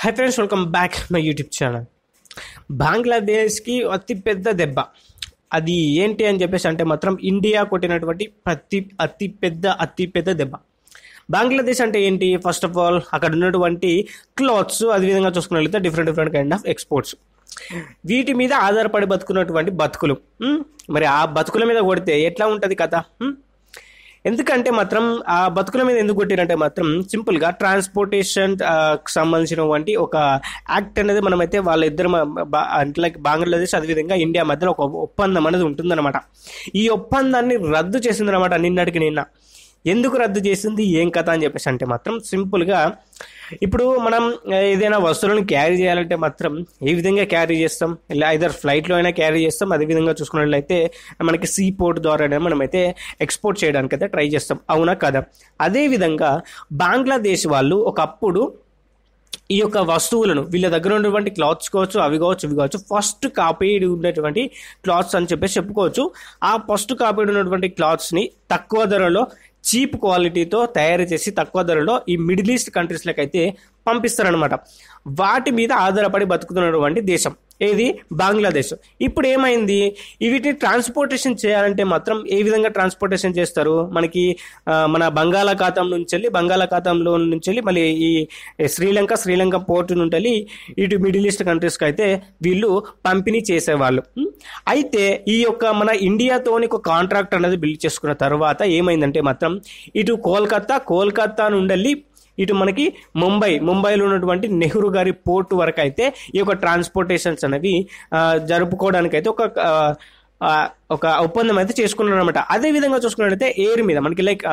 High friends, welcome back my YouTube channel. బంగ్లాదేశ్కి అతిపెద్ద దెబ్బ అది ఏంటి అని చెప్పేసి అంటే మాత్రం ఇండియా కొట్టినటువంటి అతిపెద్ద దెబ్బ. బంగ్లాదేశ్ అంటే ఏంటి? ఫస్ట్ ఆఫ్ ఆల్ అక్కడ ఉన్నటువంటి క్లాత్స్, అదేవిధంగా చూసుకున్నట్లయితే డిఫరెంట్ కైండ్ ఆఫ్ ఎక్స్పోర్ట్స్, వీటి మీద ఆధారపడి బతుకున్నటువంటి బతుకులు. మరి ఆ బతుకుల మీద కొడితే ఎట్లా ఉంటుంది కథ? ఎందుకంటే మాత్రం ఆ బతుకుల మీద ఎందుకు కొట్టిరంటే మాత్రం సింపుల్గా ట్రాన్స్పోర్టేషన్ సంబంధించినటువంటి ఒక యాక్ట్ అనేది మనమైతే వాళ్ళిద్దరు అంటే లైక్ బంగ్లాదేశ్ అదేవిధంగా ఇండియా మధ్యలో ఒక ఒప్పందం అనేది ఉంటుందన్నమాట. ఈ ఒప్పందాన్ని రద్దు చేసిందనమాట నిన్నటికి నిన్న. ఎందుకు రద్దు చేసింది, ఏం కథ అని చెప్పేసి అంటే మాత్రం సింపుల్గా ఇప్పుడు మనం ఏదైనా వస్తువులను క్యారీ చేయాలంటే మాత్రం ఏ విధంగా క్యారీ చేస్తాం? ఇలా ఐదర్ ఫ్లైట్లో అయినా క్యారీ చేస్తాం, అదేవిధంగా చూసుకున్నట్లయితే మనకి సీ పోర్ట్ ద్వారా మనమైతే ఎక్స్పోర్ట్ చేయడానికి అయితే ట్రై చేస్తాం, అవునా కదా? అదేవిధంగా బంగ్లాదేశ్ వాళ్ళు ఒకప్పుడు ఈ యొక్క వస్తువులను వీళ్ళ దగ్గర ఉన్నటువంటి క్లాత్స్ కావచ్చు, అవి కావచ్చు ఫస్ట్ కాపీడ్ ఉన్నటువంటి క్లాత్స్ అని చెప్పేసి చెప్పుకోవచ్చు. ఆ ఫస్ట్ కాపీడ్ ఉన్నటువంటి క్లాత్స్ని తక్కువ ధరలో చీప్ క్వాలిటీతో తయారు చేసి తక్కువ ధరలో ఈ మిడిల్ ఈస్ట్ కంట్రీస్లకు అయితే పంపిస్తారనమాట. వాటి మీద ఆధారపడి బతుకుతున్నటువంటి దేశం ఏది? బంగ్లాదేశ్. ఇప్పుడు ఏమైంది, వీటిని ట్రాన్స్పోర్టేషన్ చేయాలంటే మాత్రం ఏ విధంగా ట్రాన్స్పోర్టేషన్ చేస్తారు? మనకి మన బంగాళాఖాతంలో నుంచి మళ్ళీ ఈ శ్రీలంక పోర్టు నుండి ఇటు మిడిల్ ఈస్ట్ కంట్రీస్కి అయితే వీళ్ళు పంపిణీ చేసేవాళ్ళు. అయితే ఈ యొక్క మన ఇండియాతోని ఒక కాంట్రాక్ట్ అనేది బిల్డ్ చేసుకున్న తర్వాత ఏమైందంటే మాత్రం ఇటు కోల్కతా నుండి ఇటు మనకి ముంబైలో ఉన్నటువంటి నెహ్రూ గారి పోర్టు వరకు అయితే ఈ యొక్క ట్రాన్స్పోర్టేషన్స్ అనేవి జరుపుకోవడానికి అయితే ఒక ఒప్పందం అయితే చేసుకున్నాం అనమాట. అదే విధంగా చూసుకున్నట్లయితే ఎయిర్ మీద మనకి లైక్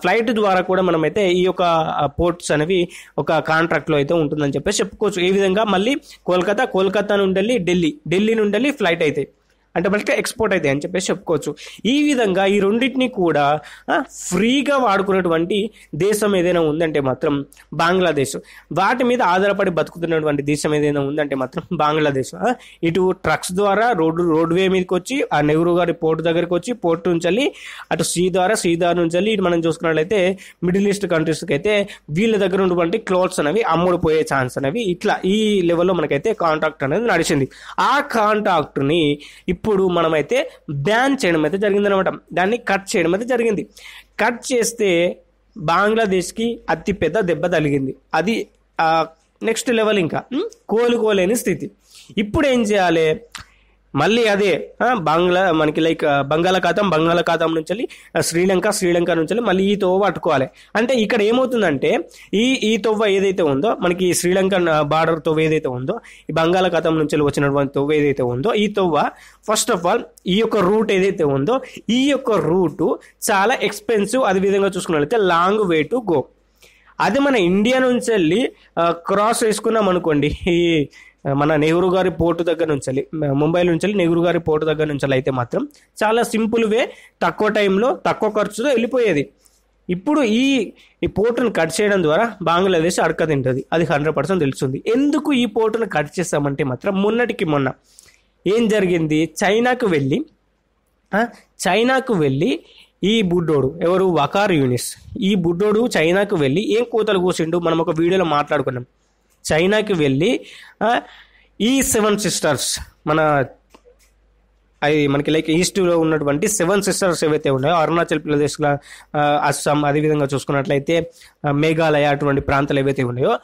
ఫ్లైట్ ద్వారా కూడా మనమైతే ఈ యొక్క పోర్ట్స్ అనేవి ఒక కాంట్రాక్ట్లో అయితే ఉంటుందని చెప్పేసి చెప్పుకోవచ్చు. ఏ విధంగా మళ్ళీ కోల్కతా నుండి ఢిల్లీ నుండి ఫ్లైట్ అయితే అంటే మనకి ఎక్స్పోర్ట్ అయితే అని చెప్పేసి చెప్పుకోవచ్చు. ఈ విధంగా ఈ రెండింటిని కూడా ఫ్రీగా వాడుకున్నటువంటి దేశం ఏదైనా ఉందంటే మాత్రం బంగ్లాదేశ్. వాటి మీద ఆధారపడి బతుకుతున్నటువంటి దేశం ఏదైనా ఉందంటే మాత్రం బంగ్లాదేశ్. ఇటు ట్రక్స్ ద్వారా రోడ్వే మీదకి వచ్చి ఆ నెహ్రూ గారి పోర్టు దగ్గరికి వచ్చి పోర్టు నుంచి అటు సీ నుంచి ఇటు మనం చూసుకున్నట్లయితే మిడిల్ ఈస్ట్ కంట్రీస్కి అయితే వీళ్ళ దగ్గర ఉన్నటువంటి క్లాత్స్ అనేవి అమ్ముడుపోయే ఛాన్స్ అనేవి ఇట్లా ఈ లెవెల్లో మనకైతే కాంట్రాక్ట్ అనేది నడిచింది. ఆ కాంట్రాక్ట్ని ఇప్పుడు మనమైతే బ్యాన్ చేయడం అయితే జరిగిందనమాట. దాన్ని కట్ చేయడం అయితే జరిగింది. కట్ చేస్తే బంగ్లాదేశ్కి అతిపెద్ద దెబ్బ తగిలింది. అది నెక్స్ట్ లెవెల్, ఇంకా కోలుకోలేని స్థితి. ఇప్పుడు ఏం చేయాలి? మళ్ళీ అదే మనకి లైక్ బంగాళాఖాతం నుంచి శ్రీలంక నుంచి మళ్ళీ ఈ తోవ పట్టుకోవాలి. అంటే ఇక్కడ ఏమవుతుందంటే ఈ తొవ్వ ఏదైతే ఉందో మనకి శ్రీలంక బార్డర్ తొవ్వ ఏదైతే ఉందో, ఈ బంగాళాఖాతం నుంచి వచ్చినటువంటి తొవ్వ ఏదైతే ఉందో, ఈ తొవ్వ ఫస్ట్ ఆఫ్ ఆల్ ఈ యొక్క రూట్ ఏదైతే ఉందో ఈ యొక్క రూటు చాలా ఎక్స్పెన్సివ్. అదే విధంగా చూసుకున్నట్లయితే లాంగ్ వే టు గో. అది మన ఇండియా నుంచి వెళ్ళి క్రాస్ వేసుకున్నాం అనుకోండి, ఈ మన నెహ్రూ గారి పోర్టు దగ్గర నుంచి ముంబై నుంచి నెహ్రూ గారి పోర్టు దగ్గర నుంచి అయితే మాత్రం చాలా సింపుల్ వే, తక్కువ టైంలో తక్కువ ఖర్చుతో వెళ్ళిపోయేది. ఇప్పుడు ఈ పోర్టును కట్ చేయడం ద్వారా బంగ్లాదేశ్ అడక తింటుంది, అది 100% తెలుస్తుంది. ఎందుకు ఈ పోర్టును కట్ చేస్తామంటే మాత్రం మొన్నటికి మొన్న ఏం జరిగింది? చైనాకు వెళ్ళి ఈ బుడ్డోడు ఎవరు? వకార్ యూనిస్. ఈ బుడ్డోడు చైనాకు వెళ్ళి ఏం కూతలు కూసిండు, మనం ఒక వీడియోలో మాట్లాడుకున్నాం. చైనాకి వెళ్ళి ఈ 7 సిస్టర్స్ మనకి లైక్ ఈస్ట్లో ఉన్నటువంటి 7 సిస్టర్స్ ఏవైతే ఉన్నాయో, అరుణాచల్ ప్రదేశ్లో, అస్సాం, అదేవిధంగా చూసుకున్నట్లయితే మేఘాలయ అటువంటి ప్రాంతాలు ఏవైతే ఉన్నాయో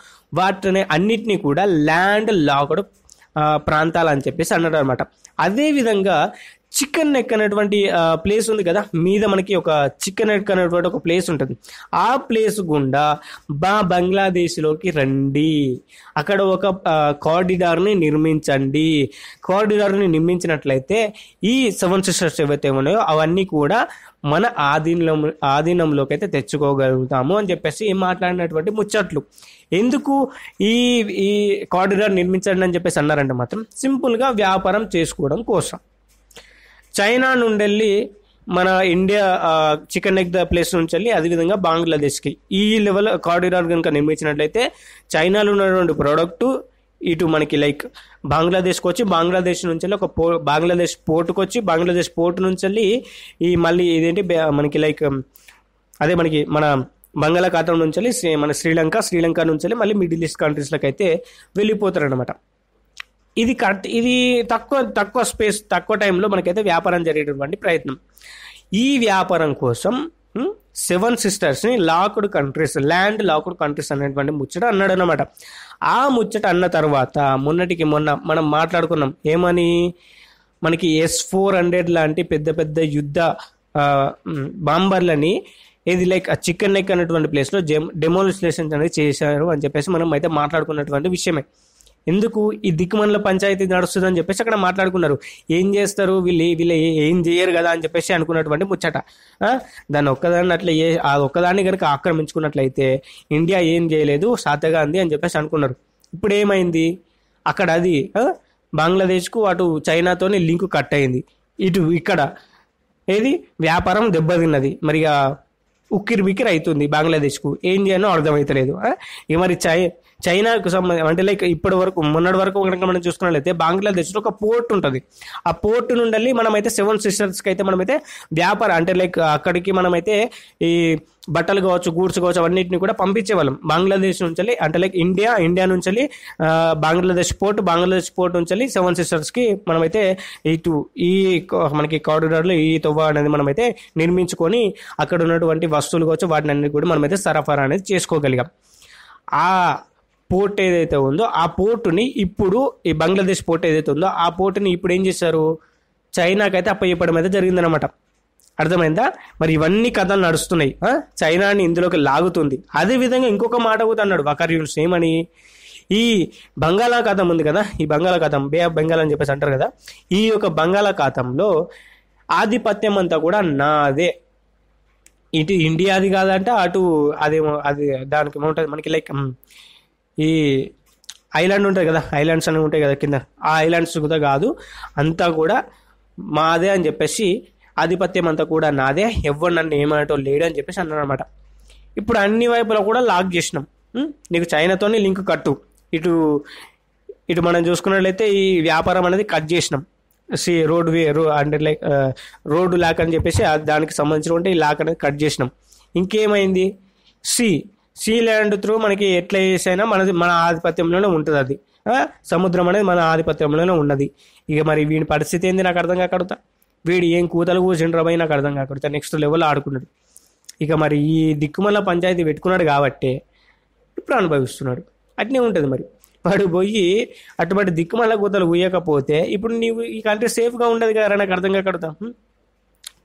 వాటిని అన్నిటినీ కూడా ల్యాండ్ లాక్డ్ ప్రాంతాలు అని చెప్పేసి అన్నాడు అనమాట. అదేవిధంగా చికెన్ నెక్ అనేటువంటి ప్లేస్ ఉంది కదా, మీద మనకి ఒక చికెన్ నెక్ అనేటువంటి ఒక ప్లేస్ ఉంటుంది. ఆ ప్లేస్ గుండా బంగ్లాదేశ్లోకి రండి, అక్కడ ఒక కారిడార్ని నిర్మించండి. కారిడార్ని నిర్మించినట్లయితే ఈ 7 సిస్టర్స్ ఏవైతే ఉన్నాయో అవన్నీ కూడా మన ఆధీనంలోకి అయితే తెచ్చుకోగలుగుతాము అని చెప్పేసి మాట్లాడినటువంటి ముచ్చట్లు. ఎందుకు ఈ కారిడార్ నిర్మించండి అని చెప్పేసి అన్నారంటే మాత్రం సింపుల్గా వ్యాపారం చేసుకోవడం కోసం. చైనా నుండి మన India chicken neck the place నుంచి వెళ్ళి అదేవిధంగా బంగ్లాదేశ్కి ఈ లెవెల్ కారిడార్ కనుక నిర్మించినట్లయితే చైనాలో ఉన్నటువంటి ప్రోడక్టు ఇటు మనకి లైక్ బంగ్లాదేశ్కి వచ్చి బంగ్లాదేశ్ నుంచి వెళ్ళి బంగ్లాదేశ్ పోర్టుకు వచ్చి బంగ్లాదేశ్ పోర్టు నుంచి వెళ్ళి ఈ మళ్ళీ ఇదేంటి మనకి లైక్ అదే మనకి మన బంగాళాఖాతం నుంచి మన శ్రీలంక నుంచి మళ్ళీ మిడిల్ ఈస్ట్ కంట్రీస్లోకి అయితే వెళ్ళిపోతారనమాట. ఇది తక్కువ స్పేస్, తక్కువ టైంలో మనకైతే వ్యాపారం జరిగేటటువంటి ప్రయత్నం. ఈ వ్యాపారం కోసం 7 సిస్టర్స్ని ల్యాండ్ లాక్డ్ కంట్రీస్ అనేటువంటి ముచ్చట అన్నాడు అనమాట. ఆ ముచ్చట అన్న తర్వాత మొన్న మనం మాట్లాడుకున్నాం ఏమని, మనకి S-400 లాంటి పెద్ద పెద్ద యుద్ధ బాంబర్లని ఏది లైక్ చికెన్ నెక్ అనేటువంటి ప్లేస్లో డెమోలిస్లేషన్స్ అనేది చేశారు అని చెప్పేసి మనం అయితే మాట్లాడుకున్నటువంటి విషయమే. ఎందుకు ఈ దిక్కుమనుల పంచాయతీ నడుస్తుందని చెప్పేసి అక్కడ మాట్లాడుకున్నారు. ఏం చేస్తారు వీళ్ళు ఏం చేయరు కదా అని చెప్పేసి అనుకున్నటువంటి ముచ్చట. దాన్ని ఒక్కదాన్ని కనుక ఆక్రమించుకున్నట్లయితే ఇండియా ఏం చేయలేదు, సాతగాంది అని చెప్పేసి అనుకున్నారు. ఇప్పుడు ఏమైంది, అక్కడ అది బంగ్లాదేశ్కు అటు చైనాతోని లింకు కట్ అయింది, ఇక్కడ ఏది వ్యాపారం దెబ్బతిన్నది. మరి ఉక్కిరి బిక్కిరి అవుతుంది బంగ్లాదేశ్కు, ఏం చేయాలో అర్థమవుతలేదు. మరి చైనాకు సంబంధించి అంటే లైక్ మొన్నటి వరకు కనుక మనం చూసుకున్నట్లయితే బంగ్లాదేశ్లో ఒక పోర్ట్ ఉంటుంది. ఆ పోర్ట్ నుండి మనమైతే 7 సిస్టర్స్కి అయితే మనమైతే వ్యాపారం అంటే లైక్ అక్కడికి మనమైతే ఈ బట్టలు కావచ్చు, గూడ్స్ కావచ్చు, అవన్నిటిని కూడా పంపించేవాళ్ళం బంగ్లాదేశ్ నుంచి. అంటే లైక్ ఇండియా నుంచి బంగ్లాదేశ్ పోర్ట్ నుంచి 7 సిస్టర్స్కి మనమైతే మనకి కారిడార్లో ఈ తొవ్వ అనేది మనమైతే నిర్మించుకొని అక్కడ ఉన్నటువంటి వస్తువులు కావచ్చు వాటిని అన్ని కూడా మనమైతే సరఫరా అనేది చేసుకోగలిగాం. ఆ పోర్ట్ ఏదైతే ఉందో ఆ పోర్టుని ఇప్పుడు ఈ బంగ్లాదేశ్ పోర్ట్ ఏదైతే ఉందో ఆ పోర్టుని ఇప్పుడు ఏం చేశారు, చైనాకైతే అప్పచెప్పడం అయితే జరిగిందనమాట. అర్థమైందా? మరి ఇవన్నీ కథలు నడుస్తున్నాయి, చైనాని ఇందులోకి లాగుతుంది. అదేవిధంగా ఇంకొక మాట కూడా అన్నాడు వకార్ యూనుస్ ఏమని, ఈ బంగాళాఖాతం ఉంది కదా, ఈ బంగాళాఖాతం బే ఆఫ్ బెంగాల్ అని చెప్పేసి అంటారు కదా, ఈ యొక్క బంగాళాఖాతంలో ఆధిపత్యం అంతా కూడా నాదే, ఇటు ఇండియాది కాదంటే అటు అది దానికి ఏముంటుంది మనకి లైక్ ఈ ఐలాండ్ ఉంటుంది కదా, ఐలాండ్స్ అనేవి ఉంటాయి కదా కింద, ఆ ఐలాండ్స్ కూడా కాదు, అంతా కూడా మాదే అని చెప్పేసి ఆధిపత్యం అంతా కూడా నాదే, ఎవరు నన్ను ఏమనటో లేడు అని చెప్పేసి అన్నాడు అనమాట. ఇప్పుడు అన్ని వైపులా కూడా లాక్ చేసినాం, నీకు చైనాతోనే లింక్ కట్టు, ఇటు మనం చూసుకున్నట్లయితే ఈ వ్యాపారం అనేది కట్ చేసినాం. అంటే లైక్ రోడ్డు లాక్ అని చెప్పేసి దానికి సంబంధించినటువంటి ఈ లాక్ అనేది కట్ చేసినాం. ఇంకేమైంది, సీ ల్యాండ్ త్రూ మనకి ఎట్లా చేసైనా మన ఆధిపత్యంలోనే ఉంటుంది, అది సముద్రం అనేది మన ఆధిపత్యంలోనే ఉన్నది. ఇక మరి వీడి పరిస్థితి ఏంది నాకు అర్థం కాకడుతా, వీడు ఏం కూతలు కూర్చుండ్రబోయి నాకు అర్థం కాకూడదు, నెక్స్ట్ లెవెల్ ఆడుకున్నాడు. ఇక మరి ఈ దిక్కుమల్ల పంచాయతీ పెట్టుకున్నాడు కాబట్టి ఇప్పుడు అనుభవిస్తున్నాడు. అట్నే ఉంటుంది మరి, వాడు పోయి అటువంటి దిక్కుమల్ల కూతలు కూయకపోతే ఇప్పుడు నీవు ఈ కంట్రీ సేఫ్గా ఉండదు కదా, నాకు అర్థం కాకూడదా.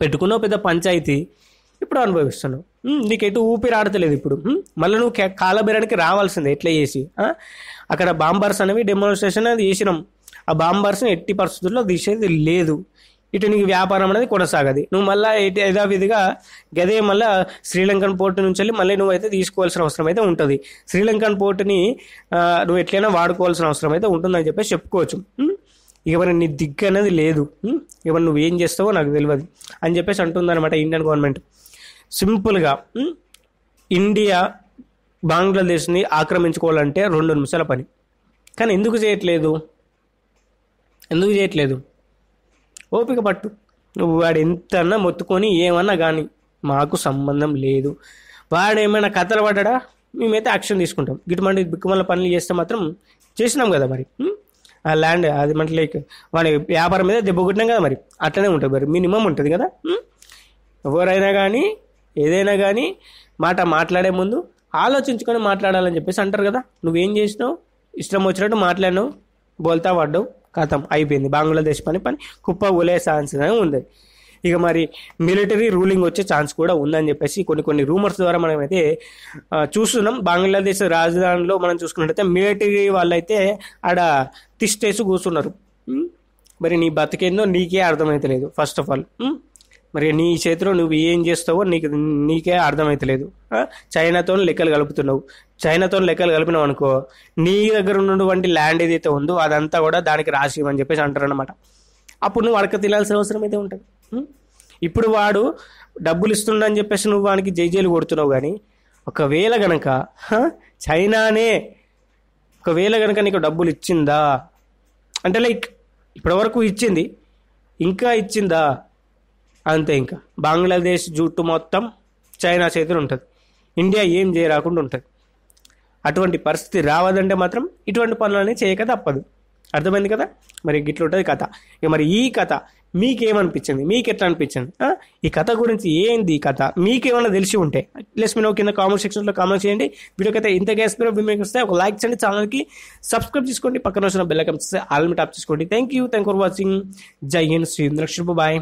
పెట్టుకున్నావు పెద్ద పంచాయతీ, ఇప్పుడు అనుభవిస్తున్నావు, నీకు ఎటు ఊపిరి ఆడతలేదు. ఇప్పుడు మళ్ళీ నువ్వు కాలబేరానికి రావాల్సిందే ఎట్లా చేసి. అక్కడ బాంబర్స్ అనేవి డెమోన్స్ట్రేషన్ అది చేసినాం, ఆ బాంబర్స్ని ఎట్టి పరిస్థితుల్లో తీసేది లేదు. ఇటు నీకు వ్యాపారం అనేది కొనసాగది. నువ్వు మళ్ళీ యథావిధిగా గదే మళ్ళీ శ్రీలంకన్ పోర్టు నుంచి మళ్ళీ నువ్వైతే తీసుకోవాల్సిన అవసరం అయితే ఉంటుంది. శ్రీలంకన్ పోర్టుని నువ్వు ఎట్లయినా వాడుకోవాల్సిన అవసరం అయితే ఉంటుందని చెప్పేసి చెప్పుకోవచ్చు. ఇక మరి నీ దిక్కు అనేది లేదు, ఇక నువ్వు ఏం చేస్తావో నాకు తెలియదు అని చెప్పేసి అంటుందన్నమాట ఇండియన్ గవర్నమెంట్. సింపుల్గా ఇండియా బంగ్లాదేశ్ని ఆక్రమించుకోవాలంటే 2 నిమిషాల పని, కానీ ఎందుకు చేయట్లేదు? ఓపిక పట్టు, నువ్వు వాడు ఎంతన్నా మొత్తుకొని ఏమన్నా కానీ మాకు సంబంధం లేదు. వాడు ఏమైనా కథలు పడ్డా మేమైతే యాక్షన్ తీసుకుంటాం. గిట్టుమంటే బిక్కుమల్ల పనులు చేస్తే మాత్రం చేసినాం కదా మరి. ఆ ల్యాండ్ అది మన లైక్ వాడి వ్యాపారం మీద దెబ్బ కొట్టినాం కదా, మరి అట్లనే ఉంటుంది మరి, మినిమం ఉంటుంది కదా. ఎవరైనా కానీ ఏదైనా కానీ మాట్లాడే ముందు ఆలోచించుకొని మాట్లాడాలని చెప్పేసి అంటారు కదా. నువ్వేం చేసినావు, ఇష్టం వచ్చినట్టు మాట్లాడినావు, బోల్తా పడ్డావు, కథం అయిపోయింది. బంగ్లాదేశ్ పని కుప్ప ఉలే ఛాన్స్ ఉంది. ఇక మరి మిలిటరీ రూలింగ్ వచ్చే ఛాన్స్ కూడా ఉందని చెప్పేసి కొన్ని రూమర్స్ ద్వారా మనం అయితే చూస్తున్నాం. బంగ్లాదేశ్ రాజధానిలో మనం చూసుకున్నట్టయితే మిలిటరీ వాళ్ళైతే ఆడ తిష్టేసి కూర్చున్నారు. మరి నీ బతికేందో నీకే అర్థమైతలేదు. ఫస్ట్ ఆఫ్ ఆల్ మరి నీ చేతిలో నువ్వు ఏం చేస్తావో నీకే అర్థమైతలేదు. చైనాతో లెక్కలు కలుపుతున్నావు. చైనాతో లెక్కలు కలిపినావు అనుకో, నీ దగ్గర ఉన్నటువంటి ల్యాండ్ ఏదైతే ఉందో అదంతా కూడా దానికి రాసి అని చెప్పేసి అంటారు అనమాట. అప్పుడు నువ్వు అడక తినాల్సిన అవసరం అయితే ఉంటుంది. ఇప్పుడు వాడు డబ్బులు ఇస్తుండని చెప్పేసి నువ్వు వానికి జైలు కొడుతున్నావు. కానీ ఒకవేళ గనక చైనానే నీకు డబ్బులు ఇచ్చిందా అంటే లైక్ ఇప్పటివరకు ఇచ్చింది, ఇంకా ఇచ్చిందా, అంతే. ఇంకా బంగ్లాదేశ్ జుట్టు మొత్తం చైనా చేతులు ఉంటుంది. ఇండియా ఏం చేయరాకుండా ఉంటుంది. అటువంటి పరిస్థితి రావదంటే మాత్రం ఇటువంటి పనులన్నీ చేయక తప్పదు. అర్థమైంది కదా? మరి గిట్ల ఉంటుంది కథ. ఇక మరి ఈ కథ మీకేమనిపించింది, మీకు ఎట్లా అనిపించింది? ఈ కథ గురించి ఏంది ఈ కథ మీకేమైనా తెలిసి ఉంటే లెస్ మీ నో కింద కామెంట్ సెక్షన్లో కామెంట్ చేయండి. వీడియోకి అయితే ఇంత గ్యాస్ వస్తే ఒక లైక్ చేయండి, ఛానల్కి సబ్స్క్రైబ్ చేసుకోండి, పక్కన వచ్చిన బెల్ ఐకాన్ ఆల్ మీ టాప్ చేసుకోండి. Thank you for watching. జై హింద్, శ్రీ బాయ్.